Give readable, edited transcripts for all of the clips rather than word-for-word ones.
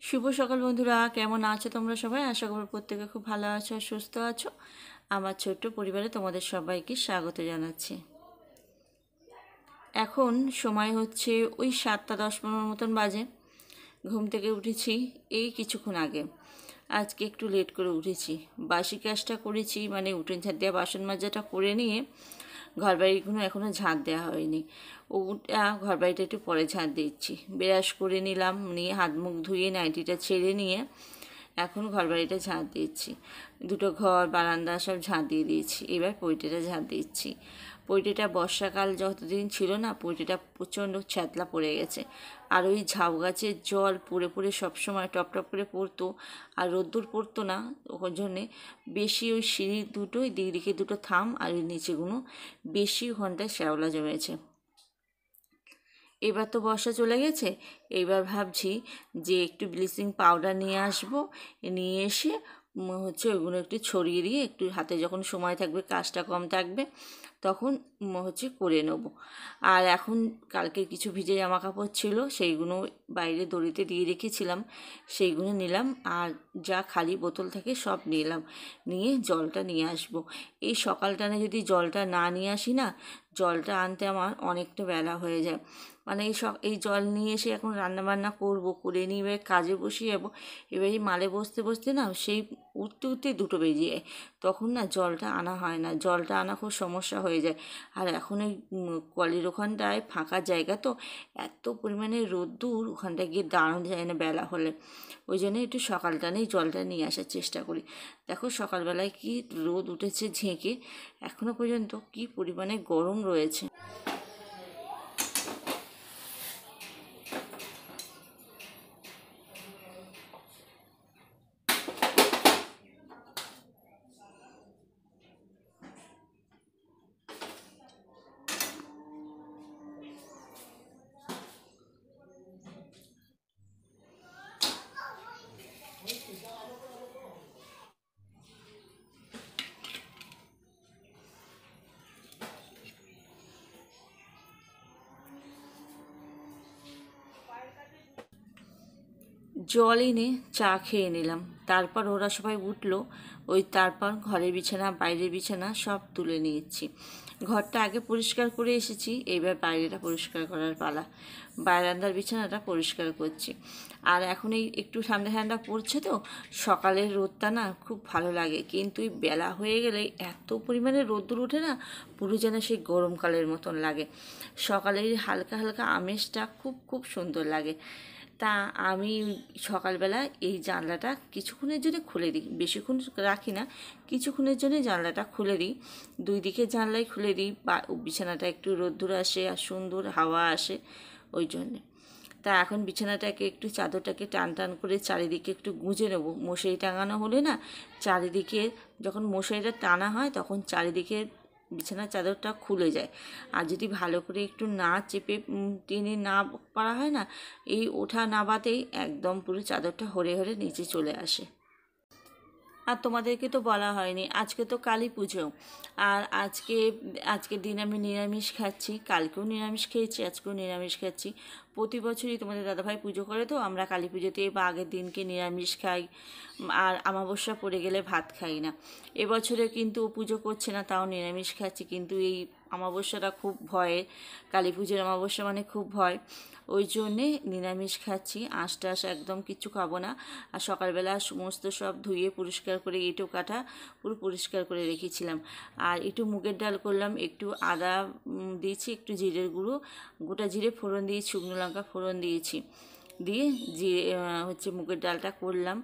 শুভ সকাল বন্ধুরা, কেমন আছো তোমরা সবাই? আশা করি প্রত্যেকে খুব ভালো আছো আর সুস্থ আছো। আমার ছোট্ট পরিবারে তোমাদের সবাইকে স্বাগত জানাচ্ছি। এখন সময় হচ্ছে ওই 7:10-15 মতন বাজে। ঘুম থেকে উঠেছি এই কিছুক্ষণ আগে। আজকে একটু লেট করে উঠেছি, বাসি কাজটা করেছি, মানে উঠোন ঝাড় দেওয়া বাসন মাজাটা করে নিয়ে ঘরবাড়িগুলো এখনও ঝাঁট দেওয়া হয়নি। ওটা ঘরবাড়িটা একটু পরে ঝাঁট দিচ্ছি। ব্রাশ করে নিলাম, নিয়ে হাত মুখ ধুয়ে নাইটিটা ছেড়ে নিয়ে এখন ঘরবাড়িটা ঝাঁট দিচ্ছি। দুটো ঘর বারান্দা সব ঝাঁট দিয়ে দিয়েছি, এবার পৈটেটা ঝাঁট দিচ্ছি। পৈটেটা বর্ষাকাল যতদিন ছিল না, পৈটেটা প্রচণ্ড ছ্যাতলা পড়ে গেছে। আর ওই ঝাউ গাছের জল পড়ে পড়ে সবসময় টপ টপ করে পড়তো, আর রোদ্দুর পড়তো না, ওর জন্যে বেশি ওই সিঁড়ির দুটোই দিকে দুটো থাম আর ওই নিচেগুলো বেশি ঘন্টায় শ্যাওলা জমেছে। এবার তো বর্ষা চলে গেছে, এইবার ভাবছি যে একটু ব্লিচিং পাউডার নিয়ে আসবো, নিয়ে এসে ওইগুলো একটু ছড়িয়ে দিয়ে একটু হাতে যখন সময় থাকবে, কাজটা কম থাকবে, তখন করে নেব। আর এখন কালকে কিছু ভিজে জামা কাপড় ছিল, সেইগুলো বাইরে দড়িতে দিয়ে রেখেছিলাম, সেইগুলো নিলাম। আর যা খালি বোতল থাকে সব নিলাম, নিয়ে জলটা নিয়ে আসবো। এই সকালটানে যদি জলটা না নিয়ে আসি না, জলটা আনতে আমার অনেকটা বেলা হয়ে যায়। মানে এই জল নিয়ে এসে এখন রান্নাবান্না করব, করে নিয়ে এবার কাজে বসিয়ে যাবো। এবার এই মালে বসতে বসতে না সেই উঠতে উঠতে 2টো বেজে যায়, তখন না জলটা আনা হয় না, জলটা আনা খুব সমস্যা হয়ে যায়। আর এখন ওই কলের ওখানটায় ফাঁকা জায়গা তো, এত পরিমাণে রোদ্দুর, ওখানটায় গিয়ে দাঁড়ানো যায় না বেলা হলে। ওই জন্য একটু সকালটানেই জলটা নিয়ে আসার চেষ্টা করি। দেখো সকালবেলায় কি রোদ উঠেছে ঝেঁকে, এখনো পর্যন্ত কি পরিমাণে গরম রয়েছে। জল এনে চা খেয়ে নিলাম, তারপর ওরা সবাই উঠলো। তারপর ঘরের বিছানা বাইরের বিছানা সব তুলে নিয়েছি। ঘরটা আগে পরিষ্কার করে এসেছি, এইবার বাইরেটা পরিষ্কার করার পালা। বারান্দার বিছানাটা পরিষ্কার করছি। আর এখন এই একটু ঠান্ডা ঠান্ডা পড়ছে তো, সকালের রোদটা না খুব ভালো লাগে, কিন্তু এই বেলা হয়ে গেলে এত পরিমাণে রোদ্দুর ওঠে না, পুরো যেন সেই গরমকালের মতন লাগে। সকালের হালকা হালকা আমেজটা খুব খুব সুন্দর লাগে। তা আমি সকালবেলা এই জানলাটা কিছুক্ষণের জন্য খুলে দিই, বেশিক্ষণ রাখি না, কিছুক্ষণের জন্য জানলাটা খুলে দিই। 2 দিকে জানলাই খুলে দিই, বা বিছানাটা একটু রোদ্দুর আসে আর সুন্দর হাওয়া আসে, ওই জন্যে। তা এখন বিছানাটাকে একটু চাদরটাকে টান টান করে চারিদিকে একটু গুঁজে নেবো। মশারি টাঙানো হলে না, চারিদিকে যখন মশারিটা টানা হয় তখন চারিদিকে বিছানার চাদরটা খুলে যায়। আর যদি ভালো করে একটু না চেপে টেনে না পারা হয় না, এই ওঠা নাবাতেই একদম পুরো চাদরটা হরে হরে নিচে চলে আসে। আর তোমাদেরকে তো বলা হয়নি, আজকে তো কালী পুজো। আর আজকের দিন আমি নিরামিষ খাচ্ছি, কালকেও নিরামিষ খেয়েছি, আজকেও নিরামিষ খাচ্ছি। প্রতি বছরই তোমাদের দাদাভাই পুজো করে, তো আমরা কালী পুজোতে বা আগের দিনকে নিরামিষ খাই। আর আমাবস্যা পড়ে গেলে ভাত খাই না। এবছরে কিন্তু ও পুজো করছে না, তাও নিরামিষ খাচ্ছি, কিন্তু এই অমাবস্যাটা খুব ভয়ের। কালী পুজোর অমাবস্যা মানে খুব ভয়, ওই জন্যে নিরামিষ খাচ্ছি। আঁশ টাশ একদম কিচ্ছু খাবো না। আর সকালবেলা সমস্ত সব ধুয়ে পরিষ্কার করে এঁটো কাটা পুরো পরিষ্কার করে রেখেছিলাম। আর একটু মুগের ডাল করলাম, একটু আদা দিয়েছি, একটু জিরের গুঁড়ো, গোটা জিরে ফোড়ন দিয়েছি, শুকনো লঙ্কা ফোড়ন দিয়েছি, দিয়ে মুগের ডালটা করলাম।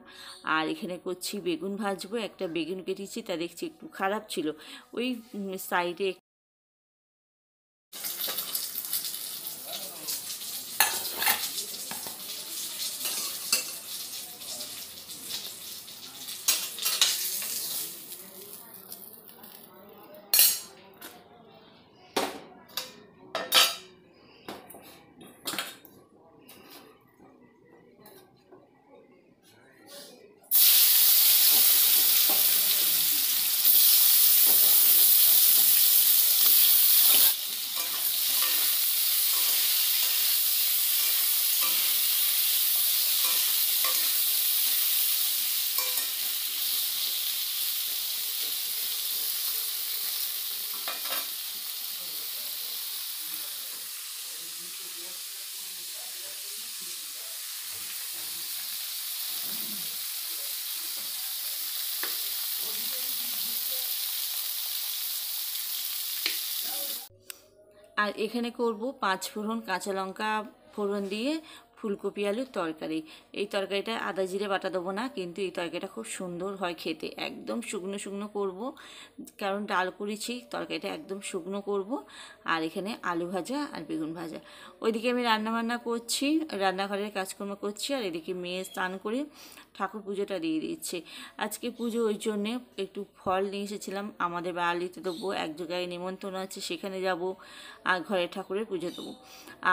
আর এখানে করছি বেগুন ভাজবো। একটা বেগুন কেটেছি, তা দেখছি একটু খারাপ ছিল, ওই সাইডে আর এখানে করব 5 ফোড়ন কাঁচা লঙ্কা ফোড়ন দিয়ে ফুলকপি আলুর তরকারি। এই তরকারিটা আদা জিরে বাটা দেবো না, কিন্তু এই তরকারিটা খুব সুন্দর হয় খেতে। একদম শুকনো শুকনো করব, কারণ ডাল করেছি, তরকারিটা একদম শুকনো করব। আর এখানে আলু ভাজা আর বেগুন ভাজা। ওইদিকে আমি রান্নাবান্না করছি, রান্নাঘরের কাজকর্ম করছি, আর এদিকে মেয়ে স্নান করে ঠাকুর পুজোটা দিয়ে দিচ্ছে। আজকে পুজো, ওই জন্যে একটু ফল নিয়ে এসেছিলাম, আমাদের বাড়িতে দেবো, এক জায়গায় নিমন্ত্রণ আছে সেখানে যাব, আর ঘরের ঠাকুরের পুজো দেবো।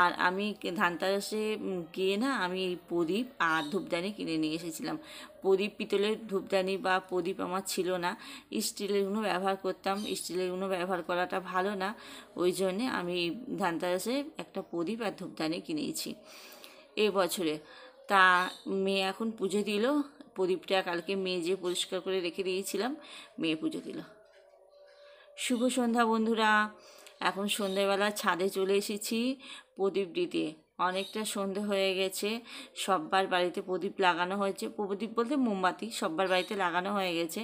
আর আমি ধানতেরাসে গিয়ে না, আমি এই প্রদীপ আর ধূপদানি কিনে নিয়ে এসেছিলাম। প্রদীপ পিতলের ধূপদানি বা প্রদীপ আমার ছিল না, স্টিলেরগুলো ব্যবহার করতাম। স্টিলেরগুলো ব্যবহার করাটা ভালো না, ওই জন্যে আমি ধানতেরাসে একটা প্রদীপ আর ধূপদানি কিনেছি এবছরে। তা মেয়ে এখন পুজো দিল, প্রদীপটা কালকে মেজে পরিষ্কার করে রেখে দিয়েছিলাম, মেয়ে পুজো দিল। শুভ সন্ধ্যা বন্ধুরা, এখন সন্ধ্যেবেলা ছাদে চলে এসেছি প্রদীপ দিতে। অনেকটা সন্ধে হয়ে গেছে, সব্বার বাড়িতে প্রদীপ লাগানো হয়েছে, প্রদীপ বলতে মোমবাতি সব্বার বাড়িতে লাগানো হয়ে গেছে,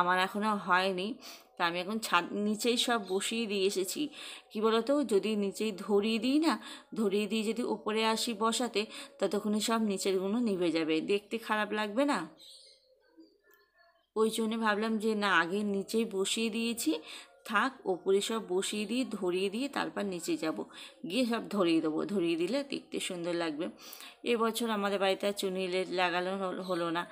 আমার এখনও হয়নি। তা আমি এখন ছাদ নিচেই সব বসিয়ে দিয়ে এসেছি। কী বলতো, যদি নিচেই ধরিয়ে দিই না, ধরিয়ে দিয়ে যদি উপরে আসি বসাতে, ততক্ষণে সব নিচেরগুলো নিভে যাবে, দেখতে খারাপ লাগবে না। ওই জন্যে ভাবলাম যে না, আগে নিচেই বসিয়ে দিয়েছি, থাক ওপরে সব বসিয়ে দিয়ে ধরিয়ে দিয়ে তারপর নিচে যাব, গিয়ে সব ধরিয়ে দেবো, ধরিয়ে দিলে দেখতে সুন্দর লাগবে। এবছর আমাদের বাড়িতে আর চুনি লাইট লাগানো হলো না,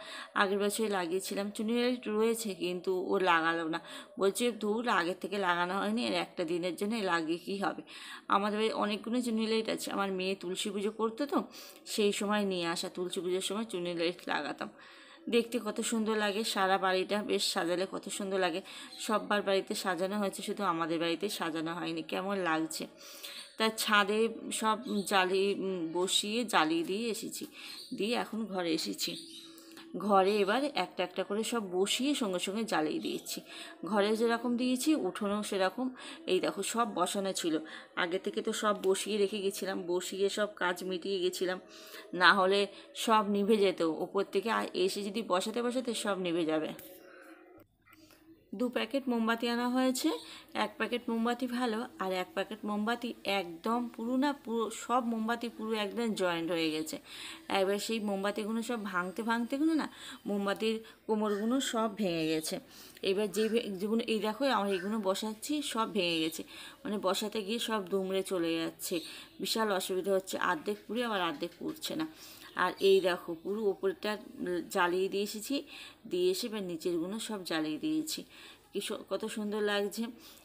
আগের বছরে লাগিয়েছিলাম, চুনি লাইট রয়েছে কিন্তু ও লাগালো না, বলছে দূর আগের থেকে লাগানো হয়নি, আর একটা দিনের জন্য লাগিয়ে কী হবে। আমাদের বাড়ি অনেকগুলো চুনি লাইট আছে, আমার মেয়ে তুলসী পুজো করতো তো, সেই সময় নিয়ে আসা, তুলসী পুজোর সময় চুনি লাইট লাগাতাম। দেখতে কত সুন্দর লাগে, সারা বাড়িটা বেশ সাজালে কত সুন্দর লাগে। সব্বার বাড়িতে সাজানো হয়েছে, শুধু আমাদের বাড়িতে সাজানো হয়নি, কেমন লাগছে। তার ছাদে সব বসিয়ে জ্বালিয়ে দিয়ে এসেছি, দিয়ে এখন ঘরে এসেছি। ঘরে এবার একটা একটা করে সব বসিয়ে সঙ্গে সঙ্গে জ্বালিয়ে দিয়েছি। ঘরে যেরকম দিয়েছি উঠোনেও সেরকম। এই দেখো সব বসানো ছিল, আগে থেকে তো সব বসিয়ে রেখে গেছিলাম, বসিয়ে সব কাজ মিটিয়ে গেছিলাম, না হলে সব নিভে যেত ওপর থেকে, আর এসে যদি বসাতে বসাতে সব নিভে যাবে। 2 প্যাকেট মোমবাতি আনা হয়েছে, 1 প্যাকেট মোমবাতি ভালো, আর 1 প্যাকেট মোমবাতি একদম পুরো না, পুরো সব মোমবাতি পুরো একদম জয়েন্ট হয়ে গেছে। এবার সেই মোমবাতিগুলো সব ভাঙতে ভাঙতেগুলো না, মোমবাতির কোমরগুলো সব ভেঙে গেছে। এবার যেগুলো এই দেখো আমার এইগুলো বসাচ্ছি, সব ভেঙে গেছে, মানে বসাতে গিয়ে সব দুমড়ে চলে যাচ্ছে, বিশাল অসুবিধা হচ্ছে, অর্ধেক পুড়ে আবার অর্ধেক পুড়ছে না। আর এই দেখো পুরো ওপরটা জ্বালিয়ে দিয়ে এসেছি, দিয়ে এসে এবার নিচেরগুলো সব জ্বালিয়ে দিয়েছি। কত সুন্দর লাগছে।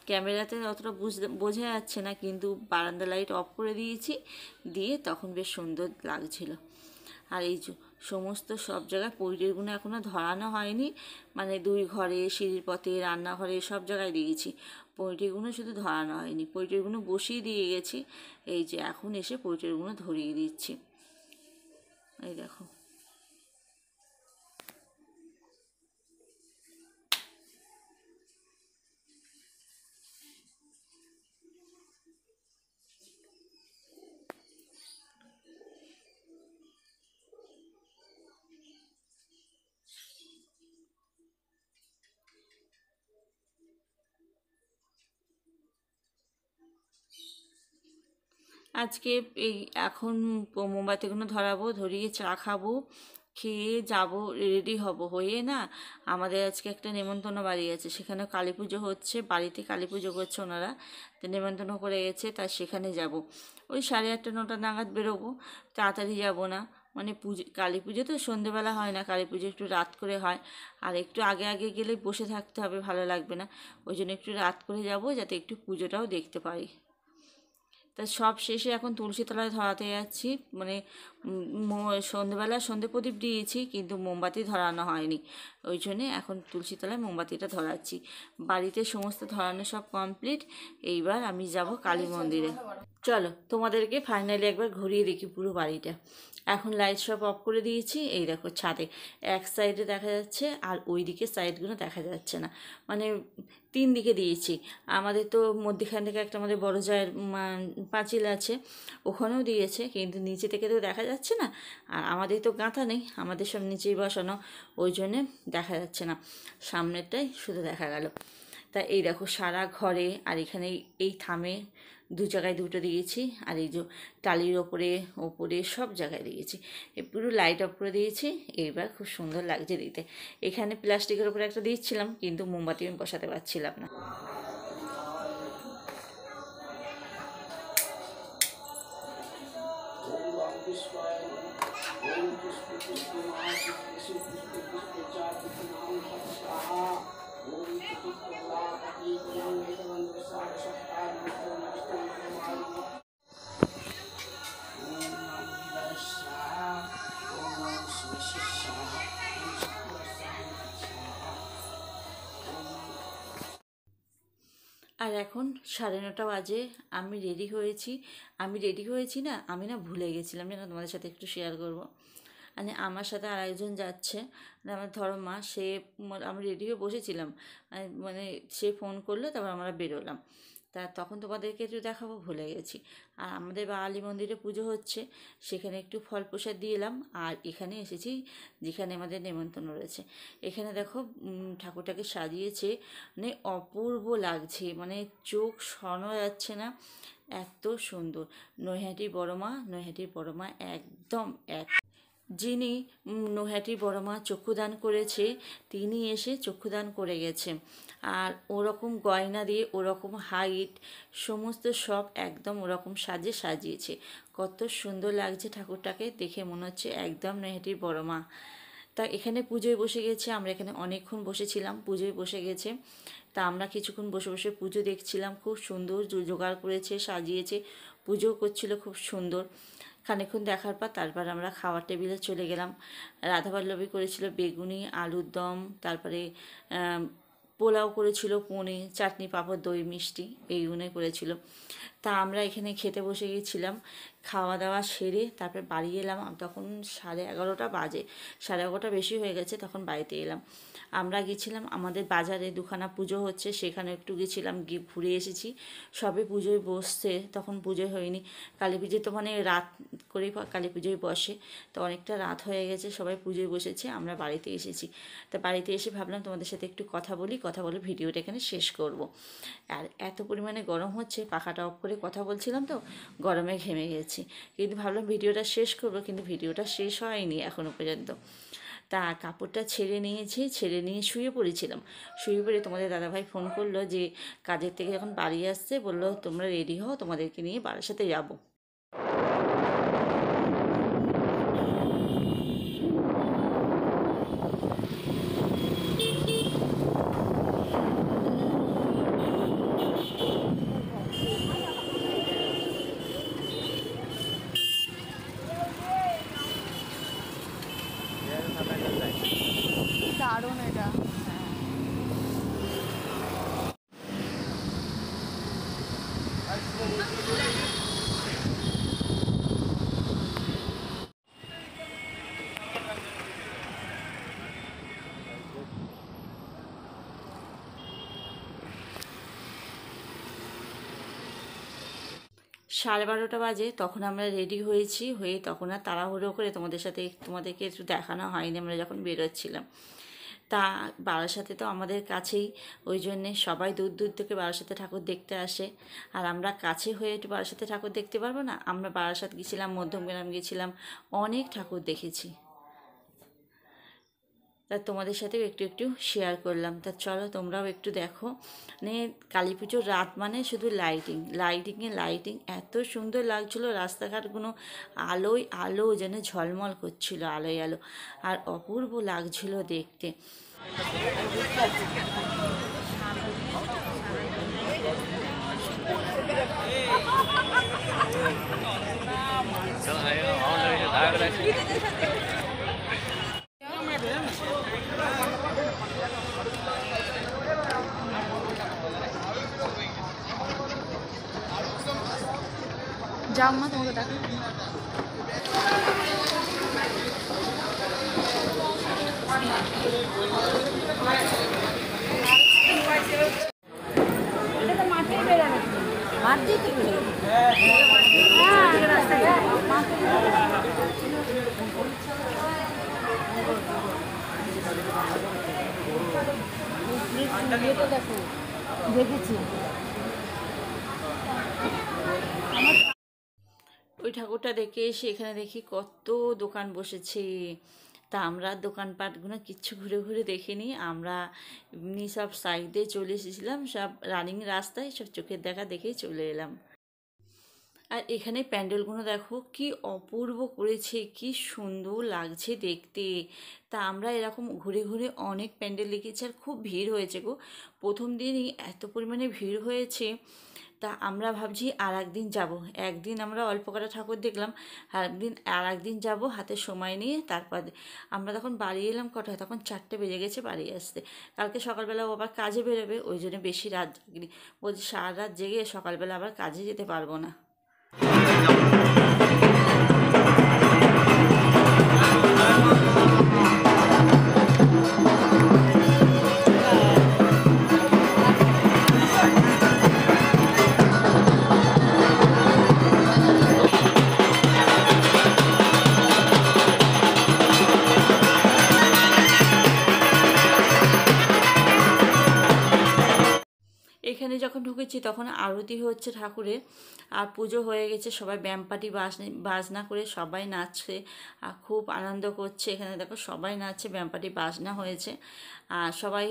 ক্যামেরাতে অতটা বোঝা যাচ্ছে না, কিন্তু বারান্দা লাইট অফ করে দিয়েছি, দিয়ে তখন বেশ সুন্দর লাগছিল। আর এই সমস্ত সব জায়গায় পৈটেরগুলো এখনও ধরানো হয়নি, মানে 2 ঘরে, সিঁড়ির পথে, রান্নাঘরে সব জায়গায় দিয়েছি, পৈটেরগুলো শুধু ধরানো হয়নি। পৈটেরগুলো বসিয়ে দিয়ে গেছি, এই যে এখন এসে পৈটেরগুলো ধরিয়ে দিচ্ছি। এই দেখো আজকে এই এখন মোমবাতিগুলো ধরাবো, ধরিয়ে চা খাবো, খেয়ে যাব, রেডি হব, হয়ে না আমাদের আজকে একটা নেমন্তন্ন বাড়ি আছে, সেখানে কালী পুজো হচ্ছে, বাড়িতে কালী পুজো করছে ওনারা, তো নেমন্তন্ন করে গেছে, তার সেখানে যাব। ওই 8:30 9টা নাগাদ বেরোবো, তাড়াতাড়ি যাব না, মানে কালী পুজো তো সন্ধেবেলা হয় না, কালী পুজো একটু রাত করে হয়, আর একটু আগে আগে গেলে বসে থাকতে হবে, ভালো লাগবে না, ওই জন্য একটু রাত করে যাব, যাতে একটু পুজোটাও দেখতে পারি। তা সব শেষে এখন তুলসীতলায় ধরাতে যাচ্ছি, মানে সন্ধেবেলা সন্ধে প্রদীপ দিয়েছি, কিন্তু মোমবাতি ধরানো হয়নি, ওই জন্যে এখন তুলসীতলায় মোমবাতিটা ধরাচ্ছি। বাড়িতে সমস্ত ধরানো সব কমপ্লিট, এইবার আমি যাব কালী মন্দিরে। চলো তোমাদেরকে ফাইনালি একবার ঘুরিয়ে দেখি পুরো বাড়িটা। এখন লাইট সব অফ করে দিয়েছি। এই দেখো ছাদে এক সাইডে দেখা যাচ্ছে আর ওই দিকে সাইডগুলো দেখা যাচ্ছে না, মানে 3 দিকে দিয়েছি। আমাদের তো মধ্যখান থেকে একটা আমাদের বড় জায়ের পাঁচিল আছে, ওখানেও দিয়েছে, কিন্তু নিচে থেকে তো দেখা যাচ্ছে না। আর আমাদের তো গাঁথা নেই, আমাদের সব নিচেই বসানো, ওই জন্যে দেখা যাচ্ছে না, সামনেরটাই শুধু দেখা গেল। তা এই দেখো সারা ঘরে আর এখানে এই থামে 2 জায়গায় 2টো দিয়েছি, আর এই যে টালির ওপরে ওপরে সব জায়গায় দিয়েছি। পুরো লাইট অফ করে দিয়েছি। এইবার খুব সুন্দর লাগছে দিতে। এখানে প্লাস্টিকের ওপরে একটা দিচ্ছিলাম, কিন্তু মোমবাতি আমি বসাতে পারছিলাম না। আর এখন 9:30 বাজে। আমি রেডি হয়েছি না, আমি না ভুলে গেছিলাম যেন তোমাদের সাথে একটু শেয়ার করব। মানে আমার সাথে আর একজন যাচ্ছে, মানে আমার ধরো মা, সে, আমি রেডি হয়ে বসেছিলাম, মানে সে ফোন করলো, তারপর আমরা বেরোলাম। তা তখন তোমাদেরকে একটু দেখাবো, ভুলে গেছি। আর আমাদের বাঙালি মন্দিরে পুজো হচ্ছে, সেখানে একটু ফল প্রসাদ দিয়ে এলাম। আর এখানে এসেছি যেখানে আমাদের নেমন্তন্ন রয়েছে। এখানে দেখো ঠাকুরটাকে সাজিয়েছে, মানে অপূর্ব লাগছে, মানে চোখ সরানো যাচ্ছে না, এত সুন্দর। নৈহাটির বড় মা একদম এক। যিনি নৈহাটির বড় মা চক্ষুদান করেছে, তিনি এসে চক্ষুদান করে গেছে। আর ওরকম গয়না দিয়ে, ওরকম হাইট, সমস্ত সব একদম ওরকম সাজিয়েছে। কত সুন্দর লাগছে ঠাকুরটাকে দেখে, মনে হচ্ছে একদম নৈহাটির বড় মা। তা এখানে পুজোয় বসে গেছে, আমরা এখানে অনেকক্ষণ বসেছিলাম, পুজোয় বসে গেছে। তা আমরা কিছুক্ষণ বসে বসে পুজো দেখছিলাম। খুব সুন্দর জোগাড় করেছে, সাজিয়েছে, পুজো করছিল খুব সুন্দর। খানিকক্ষণ দেখার পর তারপর আমরা খাওয়ার টেবিলে চলে গেলাম। রাধাবল্লভী করেছিল বেগুনি, আলুর দম, তারপরে পোলাও করেছিল, পনির, চাটনি, পাঁপড়, দই, মিষ্টি, এইগুলোই করেছিল। তা আমরা এখানে খেতে বসে গেছিলাম। খাওয়া দাওয়া সেরে তারপরে বাড়ি এলাম। তখন 11:30 বাজে, 11:30 বেশি হয়ে গেছে, তখন বাড়িতে এলাম। আমরা গেছিলাম আমাদের বাজারে, দুখানা পুজো হচ্ছে, সেখানে একটু গেছিলাম, গিয়ে ঘুরে এসেছি। সবে পুজোয় বসছে, তখন পুজোয় হয়নি। কালী পুজোয় তো মানে রাত করেই কালী পুজোয় বসে, তো অনেকটা রাত হয়ে গেছে, সবাই পুজোয় বসেছে, আমরা বাড়িতে এসেছি। তা বাড়িতে এসে ভাবলাম তোমাদের সাথে একটু কথা বলে ভিডিওটা এখানে শেষ করব। আর এত পরিমাণে গরম হচ্ছে, পাখাটা অফ করে কথা বলছিলাম তো, গরমে ঘেমে গেছি। কিন্তু ভাবলাম ভিডিওটা শেষ করব, কিন্তু ভিডিওটা শেষ হয়নি এখনও পর্যন্ত। তা কাপড়টা ছেড়ে নিয়ে শুয়ে পড়েছিলাম। শুয়ে পড়ে তোমাদের দাদাভাই ফোন করলো যে কাজের থেকে যখন বাড়ি আসছে, বললো তোমরা রেডি হও, তোমাদেরকে নিয়ে বারাসাতে যাবো। দারুণ এটা। সাড়ে 12টা বাজে, তখন আমরা রেডি হয়ে তখন আর তাড়াহুড়ো করে তোমাদেরকে একটু দেখানো হয়নি আমরা যখন বেরোচ্ছিলাম। তা বারাসাতে তো আমাদের কাছেই, ওই জন্যে সবাই দূর দূর থেকে বারাসাতে ঠাকুর দেখতে আসে। আর আমরা কাছে হয়ে একটু বারাসাতে ঠাকুর দেখতে পারবো না? আমরা বারাসাত গেছিলাম, মধ্যমগ্রাম গেছিলাম, অনেক ঠাকুর দেখেছি। তা তোমাদের সাথেও একটু শেয়ার করলাম। তা চলো তোমরাও একটু দেখো। মানে কালী পুজোর রাত মানে শুধু লাইটিং, এত সুন্দর লাগছিলো, রাস্তাঘাটগুলো আলোয় আলো যেন ঝলমল করছিল, আলোয় আলো, আর অপূর্ব লাগছিল দেখতে। যাও মা, তোমাকে দেখো। দেখেছি ওই ঠাকুরটা দেখে এসে এখানে দেখি কত দোকান বসেছে। তা আমরা দোকানপাটগুলো কিচ্ছু ঘুরে ঘুরে দেখিনি, আমরা এমনি সব সাইডে চলে এসেছিলাম, সব রানিং রাস্তায় সব চোখের দেখা দেখেই চলে এলাম। আর এখানে প্যান্ডেলগুলো দেখো কি অপূর্ব করেছে, কি সুন্দর লাগছে দেখতে। তা আমরা এরকম ঘুরে ঘুরে অনেক প্যান্ডেল দেখেছি, আর খুব ভিড় হয়েছে গো। প্রথম দিনই এত পরিমাণে ভিড় হয়েছে। তা আমরা ভাবছি আর একদিন যাবো। একদিন আমরা অল্প কটা ঠাকুর দেখলাম, আর একদিন যাবো হাতে সময় নিয়ে। তারপর আমরা তখন বাড়ি এলাম কটা, তখন 4টে বেজে গেছে বাড়ি আসতে। কালকে সকালবেলা ও আবার কাজে বেরোবে, ওই জন্য বেশি রাত জাগিনি। বলছি সারা রাত জেগে সকালবেলা আবার কাজে যেতে পারবো না। এখানে যখন ঢুকেছি তখন আরতি হচ্ছে ঠাকুরের, আর পুজো হয়ে গেছে। সবাই ব্যামপাটি বাজনা করে সবাই নাচছে আর খুব আনন্দ করছে। এখানে দেখো সবাই নাচছে, ব্যামপাটি বাজনা হয়েছে। আর সবাই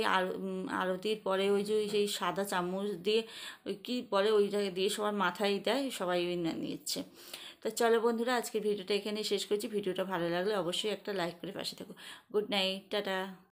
আরতির পরে ওই যে সেই সাদা চামচ দিয়ে ওই কী বলে ওইটাকে দিয়ে সবার মাথায় দেয়, সবাই ওই নিচ্ছে। তো চলো বন্ধুরা, আজকের ভিডিওটা এখানেই শেষ করছি। ভিডিওটা ভালো লাগলে অবশ্যই একটা লাইক করে পাশে থাকো। Good night, tata.